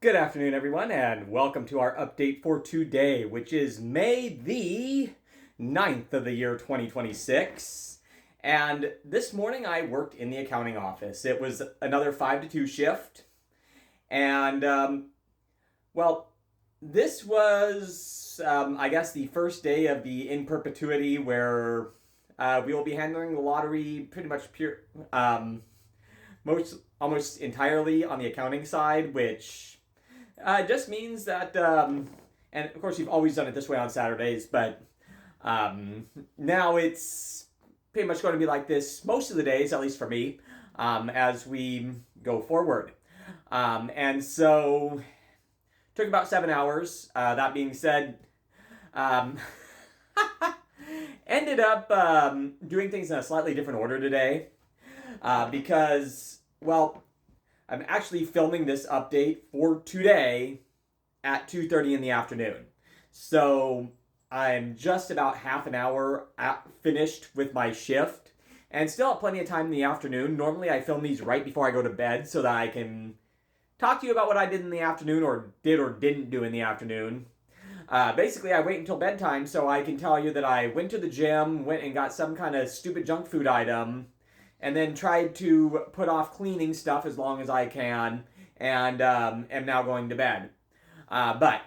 Good afternoon, everyone, and welcome to our update for today, which is May the 9th of the year 2026. And this morning I worked in the accounting office. It was another 5 to 2 shift. And, well, this was, I guess, the first day of the in perpetuity where we will be handling the lottery pretty much almost entirely on the accounting side, which just means that, and of course, you've always done it this way on Saturdays, but now it's pretty much going to be like this most of the days, at least for me, as we go forward. And so, took about 7 hours. That being said, ended up doing things in a slightly different order today because, well, I'm actually filming this update for today at 2:30 in the afternoon. So I'm just about half an hour finished with my shift and still have plenty of time in the afternoon. Normally I film these right before I go to bed so that I can talk to you about what I did in the afternoon or did or didn't do in the afternoon. Basically, I wait until bedtime so I can tell you that I went to the gym, went and got some kind of stupid junk food item, and then tried to put off cleaning stuff as long as I can, and am now going to bed. But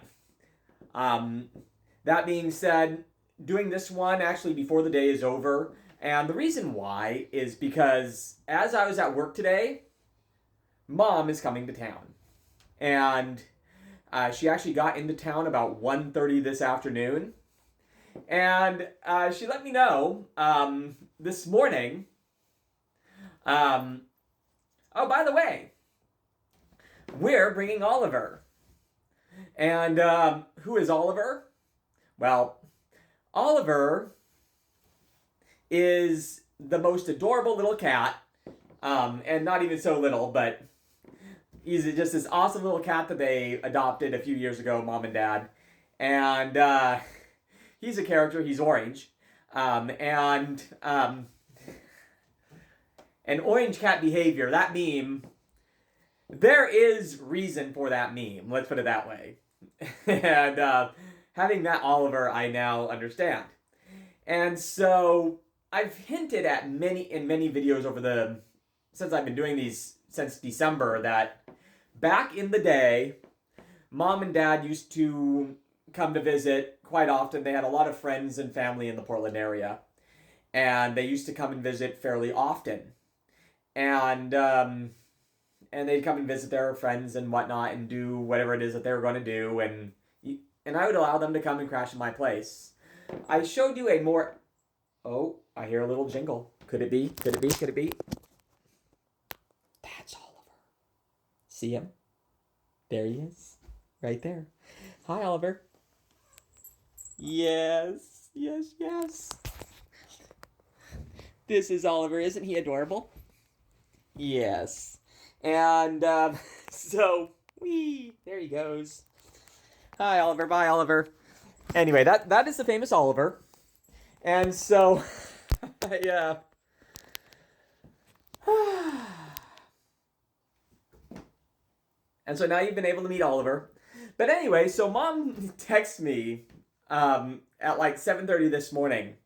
that being said, doing this one actually before the day is over, and the reason why is because as I was at work today, Mom is coming to town. And she actually got into town about 1:30 this afternoon. And she let me know this morning. Oh, by the way, we're bringing Oliver. And who is Oliver? Well, Oliver is the most adorable little cat. And not even so little, but he's just this awesome little cat that they adopted a few years ago, Mom and Dad. And he's a character. He's orange. And orange cat behavior, that meme, there is reason for that meme. Let's put it that way. And having that Oliver, I now understand. And so I've hinted at in many videos since I've been doing these since December, that back in the day, Mom and Dad used to come to visit quite often. They had a lot of friends and family in the Portland area, and they used to come and visit fairly often. And they'd come and visit their friends and whatnot and do whatever it is that they were going to do, and I would allow them to come and crash in my place. I showed you a more... Oh, I hear a little jingle. Could it be? Could it be? Could it be? That's Oliver. See him? There he is. Right there. Hi, Oliver. Yes. Yes, yes. This is Oliver. Isn't he adorable? Yes. And, so, there he goes. Hi, Oliver. Bye, Oliver. Anyway, that is the famous Oliver. And so, yeah. And so now you've been able to meet Oliver. But anyway, so Mom texts me at like 7:30 this morning.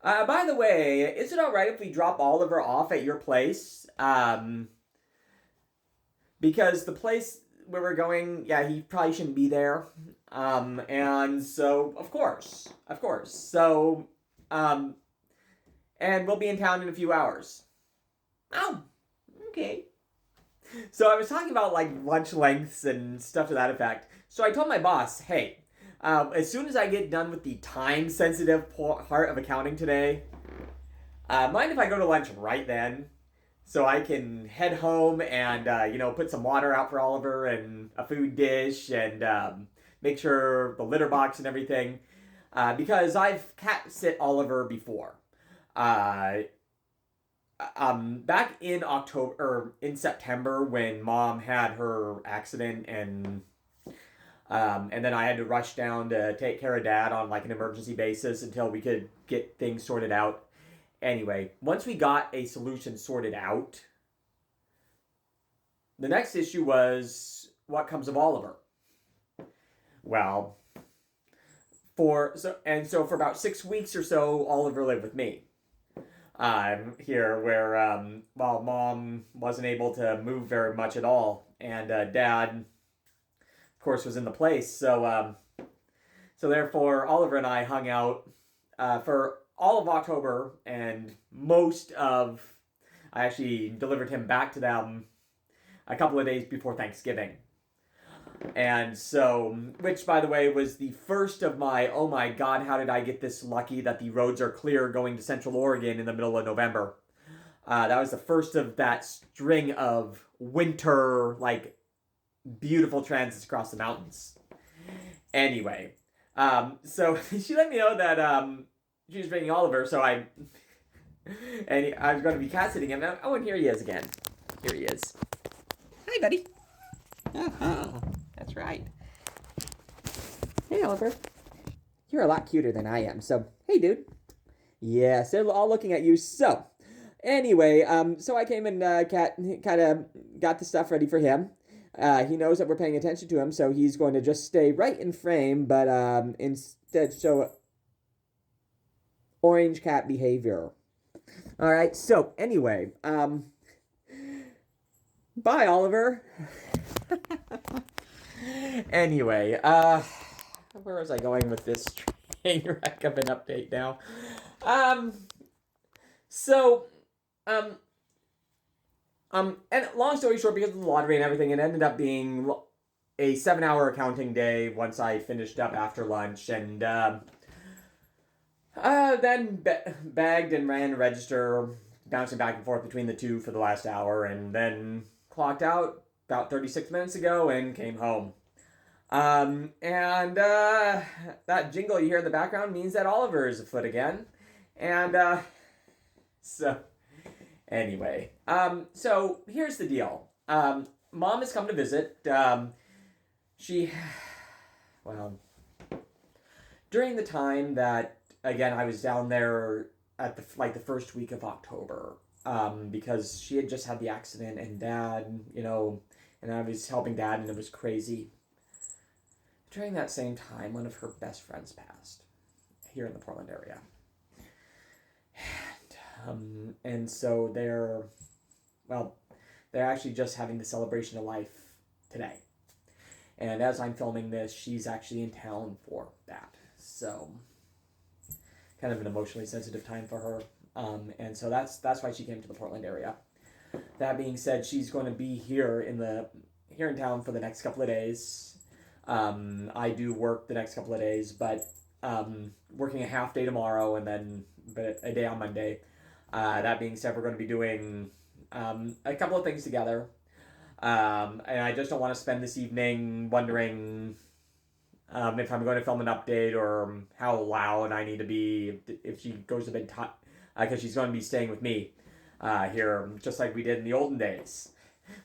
By the way, is it alright if we drop Oliver off at your place? Because the place where we're going, yeah, he probably shouldn't be there. And so, of course. So, and we'll be in town in a few hours. Oh, okay. So I was talking about like lunch lengths and stuff to that effect. So I told my boss, hey, as soon as I get done with the time-sensitive part of accounting today, mind if I go to lunch right then? So I can head home and, put some water out for Oliver and a food dish and make sure the litter box and everything. Because I've cat sit Oliver before. Back in September when Mom had her accident and then I had to rush down to take care of Dad on like an emergency basis until we could get things sorted out. Anyway, once we got a solution sorted out, the next issue was what comes of Oliver? Well, for about 6 weeks or so, Oliver lived with me. Here where while Mom wasn't able to move very much at all, and Dad, of course, was in the place. So therefore, Oliver and I hung out for all of October and most of. I actually delivered him back to them a couple of days before Thanksgiving. And so, which by the way was the first of my, oh my god, how did I get this lucky that the roads are clear going to Central Oregon in the middle of November. That was the first of that string of winter, like, beautiful transits across the mountains. Anyway, so she let me know that she was bringing Oliver, so I was going to be cat sitting him. Oh, and here he is again. Here he is. Hi, buddy. Oh, that's right. Hey, Oliver. You're a lot cuter than I am, so, hey, dude. Yes, they're all looking at you, so. Anyway, so I came and kind of got the stuff ready for him. He knows that we're paying attention to him, so he's going to just stay right in frame, but instead show orange cat behavior. All right, so anyway, bye, Oliver. Anyway, where was I going with this train wreck of an update now? And long story short, because of the lottery and everything, it ended up being a 7-hour accounting day once I finished up after lunch, and then bagged and ran a register, bouncing back and forth between the two for the last hour, and then clocked out about 36 minutes ago and came home. That jingle you hear in the background means that Oliver is afoot again. And, so, anyway. So, here's the deal. Mom has come to visit. During the time that, again, I was down there at the first week of October, because she had just had the accident, and Dad, and I was helping Dad, and it was crazy. During that same time, one of her best friends passed here in the Portland area. And so they're actually just having the celebration of life today. And as I'm filming this, she's actually in town for that. So, kind of an emotionally sensitive time for her. And so that's why she came to the Portland area. That being said, she's going to be here in town for the next couple of days. I do work the next couple of days, but working a half day tomorrow and then a day on Monday. That being said, we're going to be doing a couple of things together. And I just don't want to spend this evening wondering if I'm going to film an update or how loud I need to be if she goes to bed, because she's going to be staying with me here, just like we did in the olden days,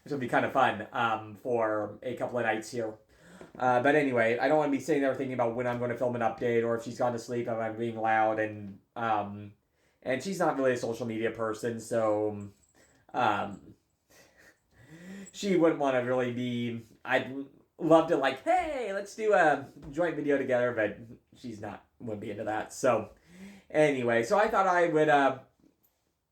which will be kind of fun for a couple of nights here. But anyway, I don't want to be sitting there thinking about when I'm going to film an update or if she's gone to sleep, if I'm being loud, and she's not really a social media person, so she wouldn't want to really be. I'd love to hey, let's do a joint video together, but wouldn't be into that. So anyway, so I thought I would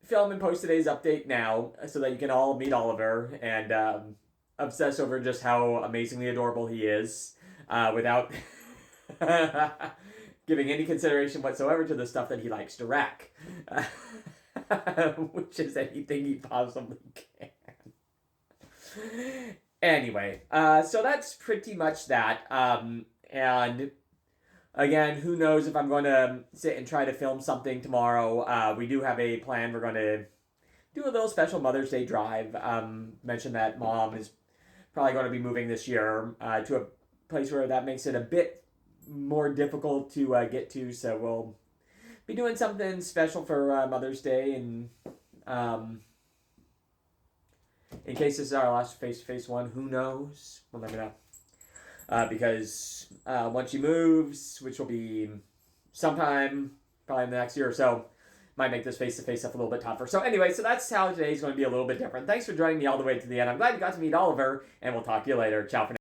film and post today's update now so that you can all meet Oliver and obsess over just how amazingly adorable he is without giving any consideration whatsoever to the stuff that he likes to rack, which is anything he possibly can. Anyway, so that's pretty much that. And again, who knows if I'm going to sit and try to film something tomorrow. We do have a plan. We're going to do a little special Mother's Day drive. Mentioned that Mom is probably going to be moving this year to a place where that makes it a bit more difficult to get to. So we'll be doing something special for Mother's Day, and in case this is our last face-to-face one, who knows? We'll never know. Because once she moves, which will be sometime probably in the next year or so, might make this face-to-face stuff a little bit tougher. So anyway, so that's how today's going to be a little bit different. Thanks for joining me all the way to the end. I'm glad you got to meet Oliver, and we'll talk to you later. Ciao for now.